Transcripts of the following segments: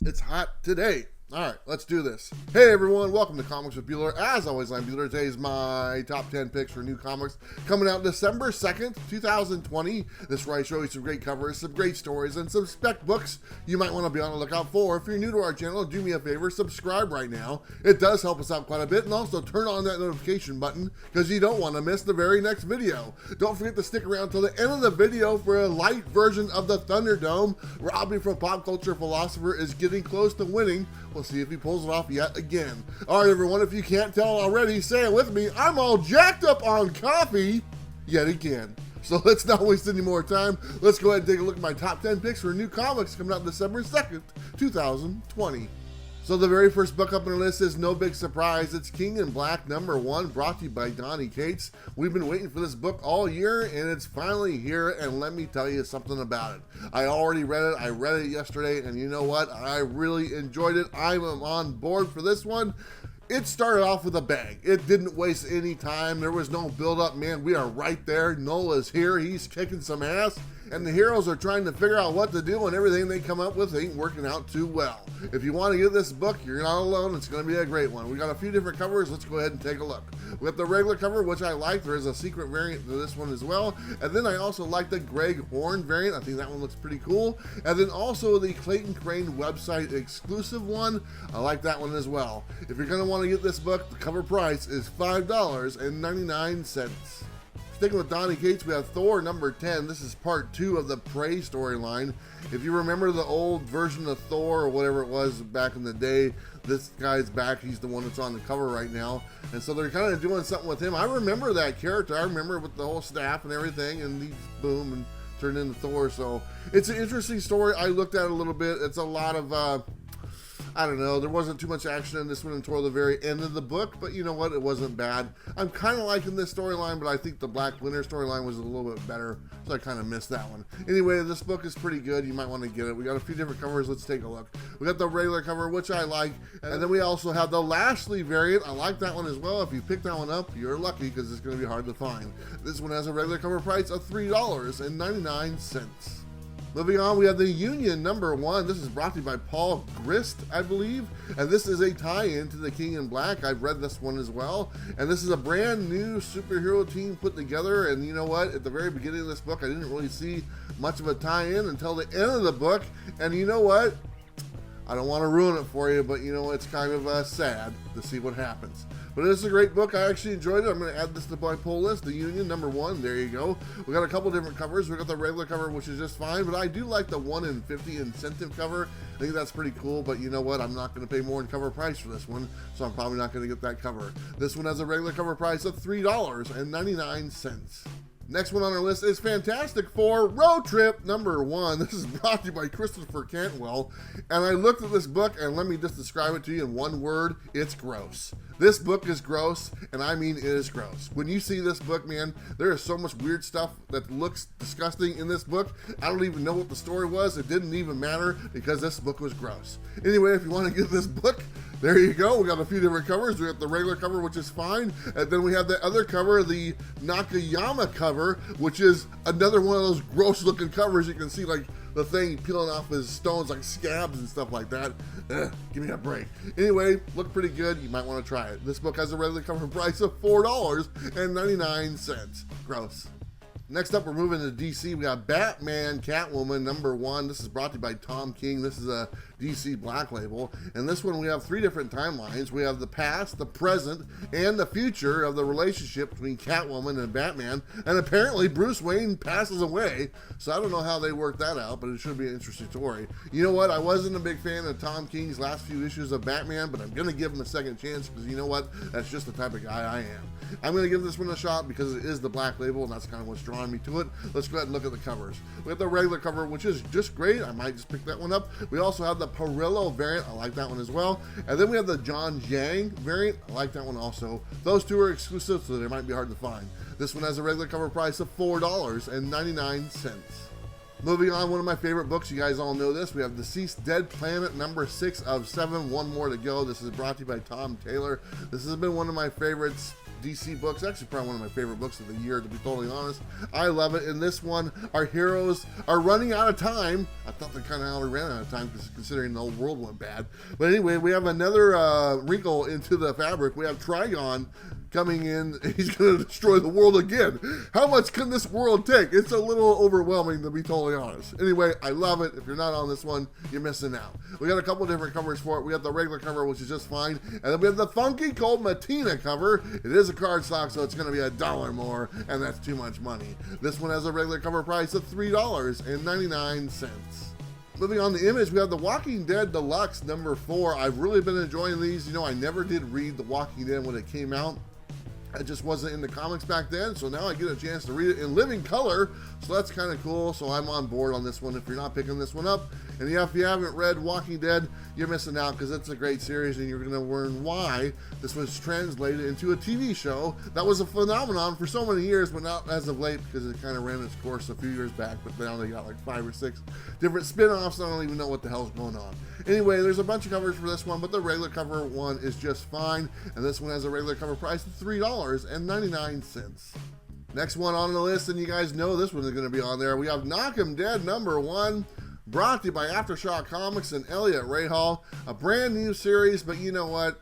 It's hot today. All right, let's do this. Hey everyone, welcome to Comics with Bueller. As always, I'm Bueller. Today's my top 10 picks for new comics coming out December 2nd, 2020. This is where I show you some great covers, some great stories, and some spec books you might want to be on the lookout for. If you're new to our channel, do me a favor, subscribe right now. It does help us out quite a bit, and also turn on that notification button because you don't want to miss the very next video. Don't forget to stick around till the end of the video for a light version of the Thunderdome. Robbie from Pop Culture Philosopher is getting close to winning. We'll see if he pulls it off yet again. All right, everyone, if you can't tell already, say it with me. I'm all jacked up on coffee yet again. So let's not waste any more time. Let's go ahead and take a look at my top 10 picks for new comics coming out December 2nd, 2020. So the very first book up on the list is no big surprise. It's King in Black #1, brought to you by Donny Cates. We've been waiting for this book all year, and it's finally here, and let me tell you something about it. I already read it. I read it yesterday, and you know what? I really enjoyed it. I am on board for this one. It started off with a bang. It didn't waste any time. There was no build-up. Man, we are right there. Nola's here. He's kicking some ass. And the heroes are trying to figure out what to do, and everything they come up with ain't working out too well. If you want to get this book, you're not alone. It's going to be a great one. We got a few different covers. Let's go ahead and take a look. We got the regular cover, which I like. There is a secret variant to this one as well. And then I also like the Greg Horn variant. I think that one looks pretty cool. And then also the Clayton Crane website exclusive one. I like that one as well. If you're going to want to get this book, the cover price is $5.99. Sticking with Donny Cates, we have Thor #10. This is part 2 of the Prey storyline. If you remember the old version of Thor or whatever it was back in the day, this guy's back. He's the one that's on the cover right now. And so they're kind of doing something with him. I remember that character. I remember with the whole staff and everything, and he's boom and turned into Thor. So it's an interesting story. I looked at it a little bit. It's a lot of I don't know, there wasn't too much action in this one until the very end of the book, but you know what, it wasn't bad. I'm kind of liking this storyline, but I think the Black Winter storyline was a little bit better, so I kind of missed that one. Anyway, this book is pretty good. You might want to get it. We got a few different covers. Let's take a look. We got the regular cover, which I like, and then we also have the Lashley variant. I like that one as well. If you pick that one up, you're lucky because it's going to be hard to find. This one has a regular cover price of $3.99. Moving on, we have the Union #1. This is brought to you by Paul Grist, I believe. And this is a tie-in to the King in Black. I've read this one as well. And this is a brand new superhero team put together. And you know what? At the very beginning of this book, I didn't really see much of a tie-in until the end of the book. And you know what? I don't want to ruin it for you, but you know, it's kind of sad to see what happens. But it's a great book. I actually enjoyed it. I'm going to add this to my pull list. The Union #1. There you go. We got a couple different covers. We got the regular cover, which is just fine, but I do like the 1 in 50 incentive cover. I think that's pretty cool, but you know what? I'm not going to pay more in cover price for this one, so I'm probably not going to get that cover. This one has a regular cover price of $3.99. Next one on our list is Fantastic Four Road Trip #1. This is brought to you by Christopher Cantwell. And I looked at this book, and let me just describe it to you in one word. It's gross. This book is gross, and I mean it is gross. When you see this book, man, there is so much weird stuff that looks disgusting in this book. I don't even know what the story was. It didn't even matter because this book was gross. Anyway, if you want to get this book, there you go. We got a few different covers. We got the regular cover, which is fine. And then we have the other cover, the Nakayama cover, which is another one of those gross looking covers. You can see like the thing peeling off his stones like scabs and stuff like that. Give me a break. Anyway, look pretty good. You might want to try it. This book has a regular cover price of $4.99. Gross. Next up, we're moving to DC. We got Batman Catwoman #1. This is brought to you by Tom King. This is a DC Black Label. And this one, we have 3 different timelines. We have the past, the present, and the future of the relationship between Catwoman and Batman. And apparently, Bruce Wayne passes away. So I don't know how they worked that out, but it should be an interesting story. You know what? I wasn't a big fan of Tom King's last few issues of Batman, but I'm going to give him a second chance because you know what? That's just the type of guy I am. I'm going to give this one a shot because it is the Black Label, and that's kind of what's drawing me to it. Let's go ahead and look at the covers. We have the regular cover, which is just great. I might just pick that one up. We also have the Perillo variant. I like that one as well. And then we have the John Jang variant. I like that one also. Those two are exclusive, so they might be hard to find. This one has a regular cover price of $4.99. Moving on, one of my favorite books, you guys all know this. We have Deceased Dead Planet #6 of 7, one more to go. This is brought to you by Tom Taylor. This has been one of my favorites DC books. Actually, probably one of my favorite books of the year, to be totally honest. I love it. In this one, our heroes are running out of time. I thought they kind of already ran out of time, considering the whole world went bad. But anyway, we have another wrinkle into the fabric. We have Trigon coming in. He's going to destroy the world again. How much can this world take? It's a little overwhelming, to be totally honest. Anyway, I love it. If you're not on this one, you're missing out. We got a couple different covers for it. We have the regular cover, which is just fine, and then we have the funky cold Matina cover. It is a cardstock, so it's going to be $1 more, and that's too much money. This one has a regular cover price of $3.99. Moving on the image, we have The Walking Dead Deluxe #4. I've really been enjoying these. You know, I never did read The Walking Dead when it came out. It just wasn't in the comics back then, so now I get a chance to read it in living color, so that's kind of cool. So I'm on board on this one if you're not picking this one up. And yeah, if you haven't read Walking Dead, you're missing out, because it's a great series, and you're going to learn why this was translated into a TV show that was a phenomenon for so many years, but not as of late, because it kind of ran its course a few years back. But now they got like 5 or 6 different spin-offs. I don't even know what the hell's going on. Anyway, there's a bunch of covers for this one, but the regular cover one is just fine, and this one has a regular cover price of $3.99. Next one on the list, and you guys know this one is going to be on there. We have Knock 'Em Dead #1, brought to you by Aftershock Comics and Elliot Rahal. A brand new series, but you know what?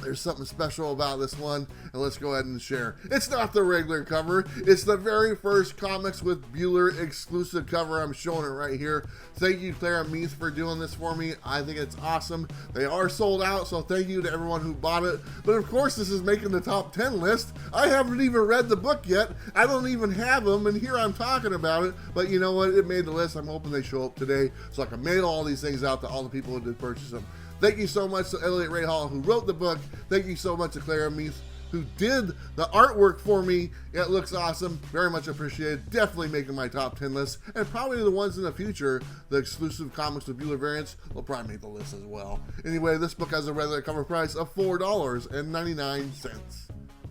There's something special about this one, and let's go ahead and share. It's not the regular cover. It's the very first Comics with Bueller exclusive cover. I'm showing it right here. Thank you, Clara Meath, for doing this for me. I think it's awesome. They are sold out, so thank you to everyone who bought it. But of course, this is making the top 10 list. I haven't even read the book yet. I don't even have them, and here I'm talking about it. But you know what? It made the list. I'm hoping they show up today, so I can mail all these things out to all the people who did purchase them. Thank you so much to Elliot Rahal, who wrote the book. Thank you so much to Clara Meath, who did the artwork for me. It looks awesome. Very much appreciated. Definitely making my top 10 list. And probably the ones in the future, the exclusive Comics with Bueller variants, will probably make the list as well. Anyway, this book has a regular cover price of $4.99.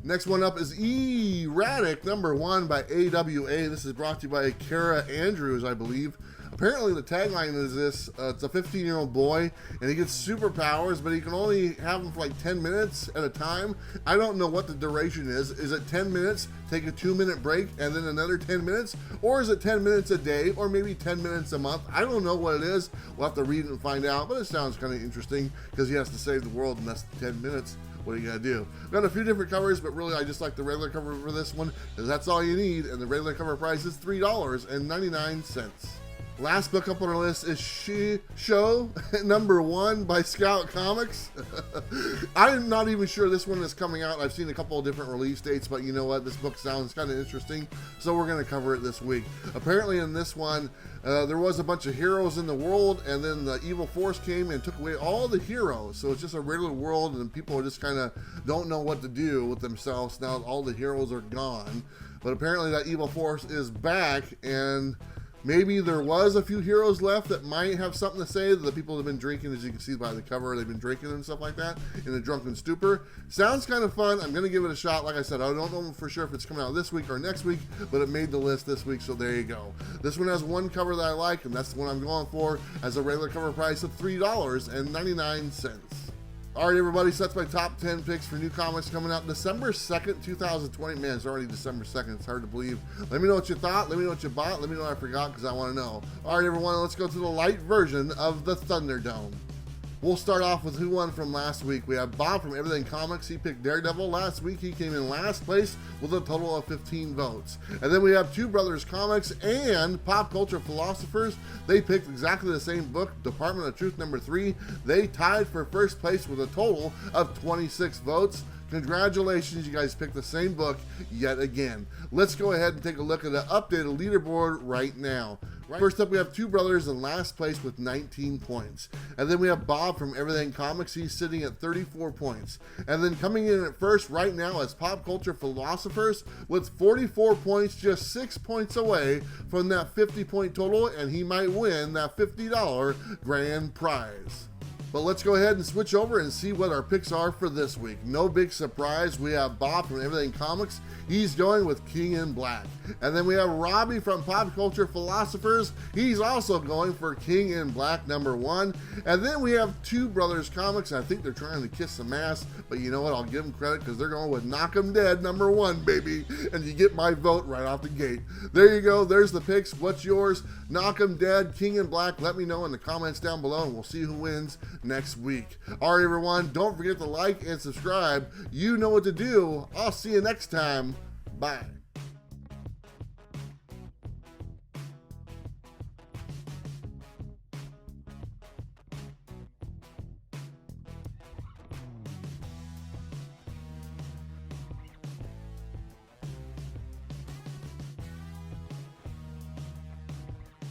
Next one up is Erratic #1 by AWA. This is brought to you by Kara Andrews, I believe. Apparently the tagline is this, it's a 15-year-old boy, and he gets superpowers, but he can only have them for like 10 minutes at a time. I don't know what the duration is. Is it 10 minutes, take a 2-minute break, and then another 10 minutes? Or is it 10 minutes a day, or maybe 10 minutes a month? I don't know what it is. We'll have to read it and find out, but it sounds kind of interesting, because he has to save the world in less than 10 minutes. What are you gonna do? Got a few different covers, but really I just like the regular cover for this one, because that's all you need, and the regular cover price is $3.99. Last book up on our list is Show #1 by Scout Comics. I'm not even sure this one is coming out. I've seen a couple of different release dates, but you know what? This book sounds kind of interesting, so we're going to cover it this week. Apparently in this one, there was a bunch of heroes in the world, and then the evil force came and took away all the heroes. So it's just a regular world, and people just kind of don't know what to do with themselves now that all the heroes are gone. But apparently that evil force is back, and maybe there was a few heroes left that might have something to say. The people have been drinking, as you can see by the cover, they've been drinking and stuff like that in a drunken stupor. Sounds kind of fun. I'm going to give it a shot. Like I said, I don't know for sure if it's coming out this week or next week, but it made the list this week, so there you go. This one has one cover that I like, and that's the one I'm going for, as a regular cover price of $3.99. All right, everybody, so that's my top 10 picks for new comics coming out December 2nd, 2020. Man, it's already December 2nd. It's hard to believe. Let me know what you thought. Let me know what you bought. Let me know what I forgot, because I want to know. All right, everyone, let's go to the light version of the Thunderdome. We'll start off with who won from last week. We have Bob from Everything Comics. He picked Daredevil last week. He came in last place with a total of 15 votes. And then we have Two Brothers Comics and Pop Culture Philosophers. They picked exactly the same book, Department of Truth #3. They tied for first place with a total of 26 votes. Congratulations, you guys picked the same book yet again. Let's go ahead and take a look at the updated leaderboard right now. First up, we have Two Brothers in last place with 19 points. And then we have Bob from Everything Comics. He's sitting at 34 points. And then coming in at first right now is Pop Culture Philosophers with 44 points, just 6 points away from that 50-point total, and he might win that $50 grand prize. But let's go ahead and switch over and see what our picks are for this week. No big surprise. We have Bob from Everything Comics. He's going with King in Black. And then we have Robbie from Pop Culture Philosophers. He's also going for King in Black #1. And then we have Two Brothers Comics. I think they're trying to kiss some ass, but you know what? I'll give them credit because they're going with Knock 'em Dead #1, baby. And you get my vote right off the gate. There you go. There's the picks. What's yours? Knock 'em Dead, King in Black. Let me know in the comments down below, and we'll see who wins next week. All right, everyone. Don't forget to like and subscribe. You know what to do. I'll see you next time. Bye.